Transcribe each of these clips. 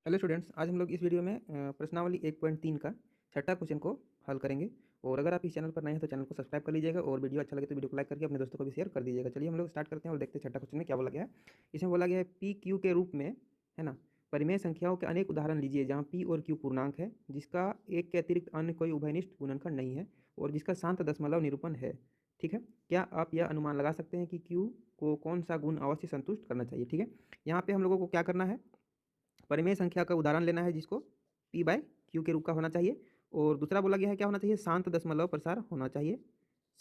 Hello students, आज हम लोग इस वीडियो में प्रश्नावली 1.3 का छठा क्वेश्चन को हल करेंगे। और अगर आप इस चैनल पर नए हैं तो चैनल को सब्सक्राइब कर लीजिएगा और वीडियो अच्छा लगे तो वीडियो को लाइक करके अपने दोस्तों को भी शेयर कर दीजिएगा। चलिए हम लोग स्टार्ट करते हैं और देखते हैं छठा क्वेश्चन में क्या बोला गया है। इसमें बोला गया है पी क्यू के रूप में, है ना, परिमेय संख्याओं के अनेक उदाहरण लीजिए जहाँ पी और क्यू पूर्णांक है, जिसका एक के अतिरिक्त अन्य कोई उभयनिष्ठ गुणनखंड नहीं है और जिसका शांत दशमलव निरूपण है। ठीक है, क्या आप यह अनुमान लगा सकते हैं कि क्यू को कौन सा गुण अवश्य संतुष्ट करना चाहिए। ठीक है, यहाँ पे हम लोगों को क्या करना है, परिमेय संख्या का उदाहरण लेना है जिसको पी बाय क्यू के रूप का होना चाहिए। और दूसरा बोला गया है क्या होना चाहिए, शांत दशमलव प्रसार होना चाहिए,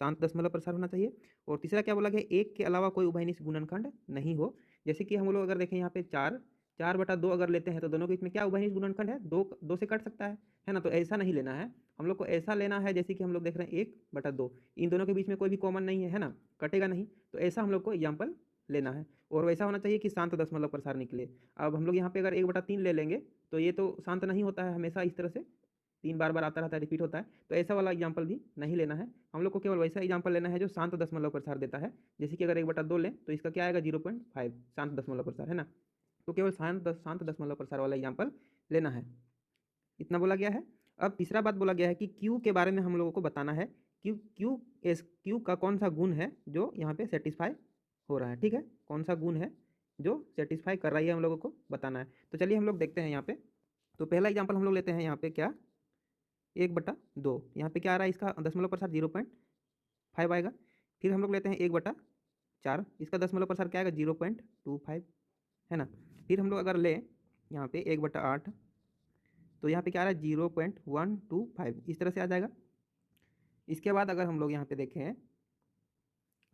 शांत दशमलव प्रसार होना चाहिए। और तीसरा क्या बोला गया, एक के अलावा कोई उभयनिष्ठ गुणनखंड नहीं हो। जैसे कि हम लोग अगर देखें यहाँ पे 4/2 अगर लेते हैं तो दोनों के बीच में क्या उभयनिष्ठ गुणनखंड है, दो दो से कट सकता है ना। तो ऐसा नहीं लेना है, हम लोग को ऐसा लेना है जैसे कि हम लोग देख रहे हैं 1/2, इन दोनों के बीच में कोई भी कॉमन नहीं है ना, कटेगा नहीं। तो ऐसा हम लोग को एग्जाम्पल लेना है और वैसा होना चाहिए कि शांत दशमलव प्रसार निकले। अब हम लोग यहाँ पे अगर 1/3 ले लेंगे तो ये तो शांत नहीं होता है, हमेशा इस तरह से 3 बार बार आता रहता है, रिपीट होता है। तो ऐसा वाला एग्जाम्पल भी नहीं लेना है, हम लोग को केवल वैसा एग्जाम्पल लेना है जो शांत दशमलव प्रसार देता है। जैसे कि अगर 1/2 लें तो इसका क्या आएगा, 0.5 शांत दशमलव प्रसार, है ना। तो केवल शांत दशमलव प्रसार वाला एग्जाम्पल लेना है, इतना बोला गया है। अब तीसरा बात बोला गया है कि क्यू के बारे में हम लोगों को बताना है। क्यू का कौन सा गुण है जो यहाँ पे सेटिस्फाई हो रहा है। ठीक है, कौन सा गुण है जो सेटिस्फाई कर रही है, हम लोगों को बताना है। तो चलिए हम लोग देखते हैं यहाँ पे। तो पहला एग्जाम्पल हम लोग लेते हैं यहाँ पे क्या, 1/2, यहाँ पे क्या आ रहा है, इसका दशमलव प्रसार 0.5 आएगा। फिर हम लोग लेते हैं 1/4, इसका दशमलव प्रसार क्या आएगा, 0.25, है ना। फिर हम लोग अगर ले यहाँ पे 1/8, तो यहाँ पे क्या आ रहा है, 0.125, इस तरह से आ जाएगा। इसके बाद अगर हम लोग यहाँ पे देखें,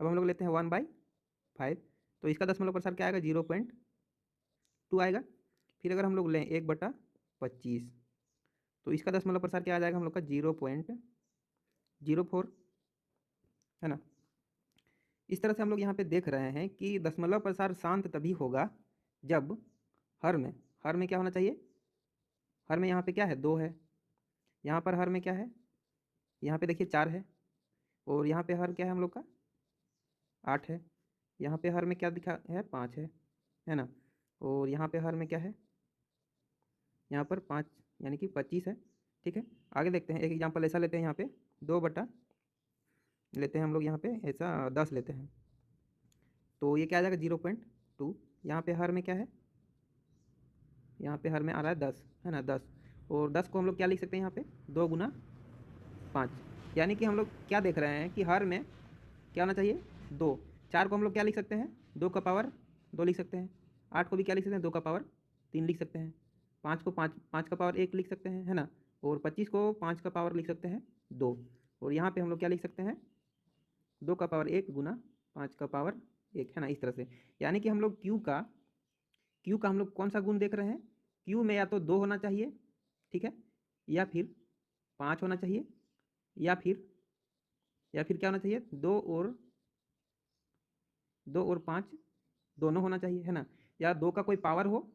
अब हम लोग लेते हैं 1/5, तो इसका दशमलव प्रसार क्या आएगा, 0.2 आएगा। फिर अगर हम लोग लें 1/25, तो इसका दशमलव प्रसार क्या आ जाएगा हम लोग का, 0.04, है ना। इस तरह से हम लोग यहाँ पे देख रहे हैं कि दशमलव प्रसार शांत तभी होगा जब हर में क्या होना चाहिए, हर में यहाँ पे क्या है, 2 है, यहाँ पर हर में क्या है, यहाँ पे देखिए 4 है, और यहाँ पे हर क्या है हम लोग का, 8 है। यहाँ पे हर में क्या दिखा है, 5 है ना। और यहाँ पे हर में क्या है, यहाँ पर 5 यानी कि 25 है। ठीक है, आगे देखते हैं, एक एग्जांपल ऐसा लेते हैं, यहाँ पे 2 लेते हैं हम लोग, यहाँ पे ऐसा 10 लेते हैं, तो ये क्या आ जाएगा, 0.2। यहाँ पे हर में क्या है, यहाँ पे हर में आ रहा है 10, है ना, 10। और 10 को हम लोग क्या लिख सकते हैं यहाँ पे, 2 × 5, यानी कि हम लोग क्या देख रहे हैं कि हर में क्या होना चाहिए, 2। 4 को हम लोग क्या लिख सकते हैं, 2 का पावर 2 लिख सकते हैं। 8 को भी क्या लिख सकते हैं, 2 का पावर 3 लिख सकते हैं। 5 को 5 का पावर 1 लिख सकते हैं, है ना। और 25 को 5 का पावर लिख सकते हैं 2। और यहाँ पे हम लोग क्या लिख सकते हैं, 2 का पावर 1 गुना 5 का पावर 1, है ना, इस तरह से। यानी कि हम लोग क्यू का हम लोग कौन सा गुण देख रहे हैं, क्यू में या तो 2 होना चाहिए, ठीक है, या फिर 5 होना चाहिए, या फिर क्या होना चाहिए, 2 और 5 दोनों होना चाहिए, है ना। या 2 का कोई पावर हो,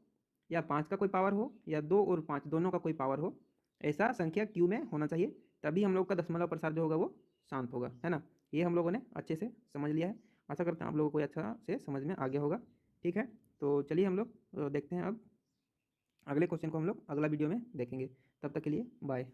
या 5 का कोई पावर हो, या 2 और 5 दोनों का कोई पावर हो, ऐसा संख्या क्यू में होना चाहिए, तभी हम लोग का दशमलव प्रसार जो होगा वो शांत होगा, है ना। ये हम लोगों ने अच्छे से समझ लिया है, आशा करते हैं आप लोगों को अच्छा से समझ में आ गया होगा। ठीक है, तो चलिए हम लोग देखते हैं अब अगले क्वेश्चन को, हम लोग अगला वीडियो में देखेंगे। तब तक के लिए बाय।